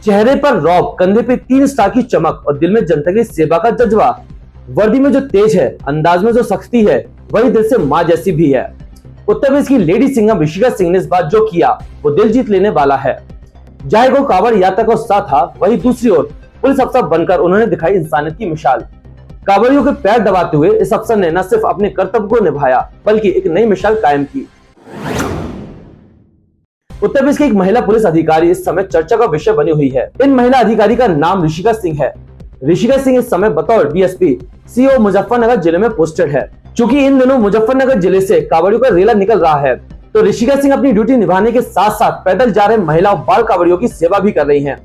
चेहरे पर रौब, कंधे पे 3 स्टार की चमक और दिल में जनता की सेवा का जज्बा। वर्दी में जो तेज है, अंदाज में जो सख्ती है, वही दिल से माँ जैसी भी है। उत्तर प्रदेश की लेडी सिंघम ऋषिका सिंह ने इस बार जो किया वो दिल जीत लेने वाला है। चाहे वो कांवड़ यात्रा का उत्साह था, वही दूसरी ओर पुलिस अफसर बनकर उन्होंने दिखाई इंसानियत की मिसाल। कांवड़ियों के पैर दबाते हुए इस अफसर ने न सिर्फ अपने कर्तव्य को निभाया बल्कि एक नई मिसाल कायम की। उत्तर प्रदेश की एक महिला पुलिस अधिकारी इस समय चर्चा का विषय बनी हुई है। इन महिला अधिकारी का नाम ऋषिका सिंह है। ऋषिका सिंह इस समय बतौर डीएसपी सीओ मुजफ्फरनगर जिले में पोस्टेड है। चूंकि इन दिनों मुजफ्फरनगर जिले से कांवड़ियों का रेला निकल रहा है, तो ऋषिका सिंह अपनी ड्यूटी निभाने के साथ साथ पैदल जा रहे महिला और बाल कांवड़ियों की सेवा भी कर रही हैं।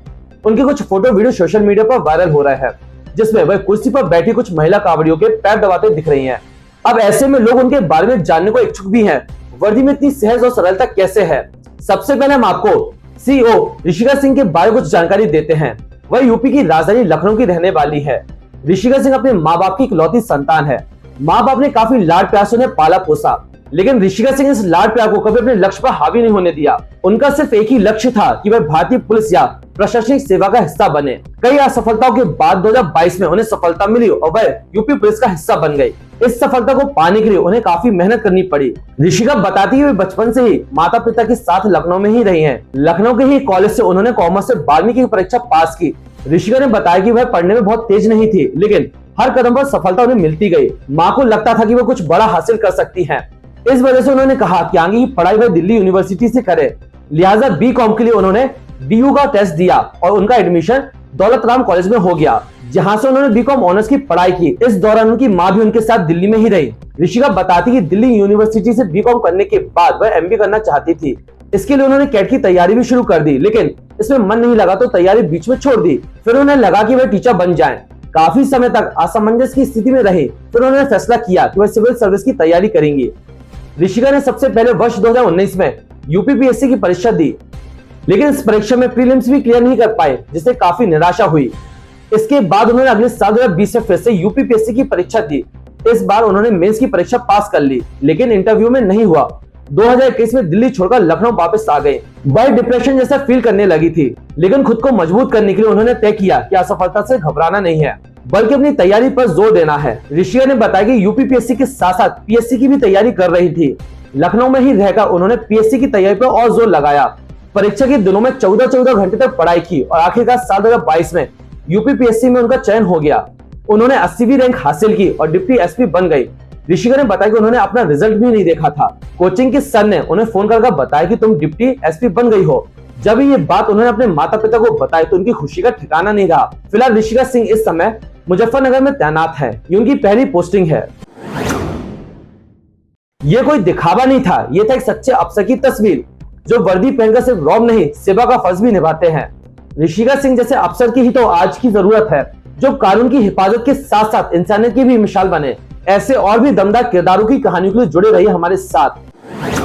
उनके कुछ फोटो वीडियो सोशल मीडिया पर वायरल हो रहे हैं, जिसमें वह कुर्सी पर बैठी कुछ महिला कांवड़ियों के पैर दबाते दिख रही हैं। अब ऐसे में लोग उनके बारे में जानने को इच्छुक भी हैं। वर्दी में इतनी सहज और सरलता कैसे है? सबसे पहले हम आपको सीओ ऋषिका सिंह के बारे में कुछ जानकारी देते हैं। वह यूपी की राजधानी लखनऊ की रहने वाली है। ऋषिका सिंह अपने माँ बाप की इकलौती संतान है। माँ बाप ने काफी लाड प्यार से उन्हें पाला पोसा, लेकिन ऋषिका सिंह इस लाड प्यार को कभी अपने लक्ष्य पर हावी नहीं होने दिया। उनका सिर्फ एक ही लक्ष्य था कि वह भारतीय पुलिस या प्रशासनिक सेवा का हिस्सा बने। कई असफलताओं के बाद 2022 में उन्हें सफलता मिली और वह यूपी पुलिस का हिस्सा बन गई। इस सफलता को पाने के लिए उन्हें काफी मेहनत करनी पड़ी। ऋषिका बताती है वे बचपन से ही माता पिता के साथ लखनऊ में ही रही हैं। लखनऊ के ही कॉलेज से उन्होंने कॉमर्स से 12वीं की परीक्षा पास की। ऋषिका ने बताया कि वह पढ़ने में बहुत तेज नहीं थी, लेकिन हर कदम पर सफलता उन्हें मिलती गई। माँ को लगता था कि वो कुछ बड़ा हासिल कर सकती हैं। इस वजह से उन्होंने कहा कि आगे की पढ़ाई वह दिल्ली यूनिवर्सिटी से करे। लिहाजा बीकॉम के लिए उन्होंने डीयू का टेस्ट दिया और उनका एडमिशन दौलत राम कॉलेज में हो गया, जहां से उन्होंने बीकॉम ऑनर्स की पढ़ाई की। इस दौरान उनकी माँ भी उनके साथ दिल्ली में ही रही। ऋषिका बताती कि दिल्ली यूनिवर्सिटी से बीकॉम करने के बाद वह एमबीए करना चाहती थी। इसके लिए उन्होंने कैट की तैयारी भी शुरू कर दी, लेकिन इसमें मन नहीं लगा तो तैयारी बीच में छोड़ दी। फिर उन्हें लगा कि वह टीचर बन जाएं। काफी समय तक असमंजस की स्थिति में रहे, फिर उन्होंने फैसला किया कि वह सिविल सर्विस की तैयारी करेंगी। ऋषिका ने सबसे पहले वर्ष 2019 में यूपीपीएससी की परीक्षा दी, लेकिन इस परीक्षा में प्रीलिम्स भी क्लियर नहीं कर पाए, जिससे काफी निराशा हुई। इसके बाद उन्होंने अगले साल 2020 में फिर से यूपीपीएससी की परीक्षा दी। इस बार उन्होंने मेंस की परीक्षा पास कर ली, लेकिन इंटरव्यू में नहीं हुआ। 2021 में दिल्ली छोड़कर लखनऊ वापस आ गए। वह डिप्रेशन जैसा फील करने लगी थी, लेकिन खुद को मजबूत करने के लिए उन्होंने तय किया कि असफलता से घबराना नहीं है, बल्कि अपनी तैयारी पर जोर देना है। ऋषिका ने बताया कि यूपीपीएससी के साथ साथ पीएससी की भी तैयारी कर रही थी। लखनऊ में ही रहकर उन्होंने पीएससी की तैयारी पर और जोर लगाया। परीक्षा के दिनों में 14 घंटे तक पढ़ाई की और आखिरकार साल 2022 में यूपीपीएससी में उनका चयन हो गया। उन्होंने 80वीं रैंक हासिल की और डिप्टी एसपी बन गई। ऋषिका ने बताया कि उन्होंने अपना रिजल्ट भी नहीं देखा था। कोचिंग के सर ने उन्हें फोन करके बताया कि तुम डिप्टी एसपी बन गई हो। जब ये बात उन्होंने अपने माता पिता को बताई तो उनकी खुशी का ठिकाना नहीं रहा। फिलहाल ऋषिका सिंह इस समय मुजफ्फरनगर में तैनात है। ये उनकी पहली पोस्टिंग है। ये कोई दिखावा नहीं था, ये था एक सच्चे अफसर की तस्वीर जो वर्दी पहनकर सिर्फ रौब नहीं, सेवा का फर्ज भी निभाते हैं। ऋषिका सिंह जैसे अफसर की ही तो आज की जरूरत है, जो कानून की हिफाजत के साथ साथ इंसानियत की भी मिसाल बने। ऐसे और भी दमदार किरदारों की कहानियों के लिए जुड़े रहिए हमारे साथ।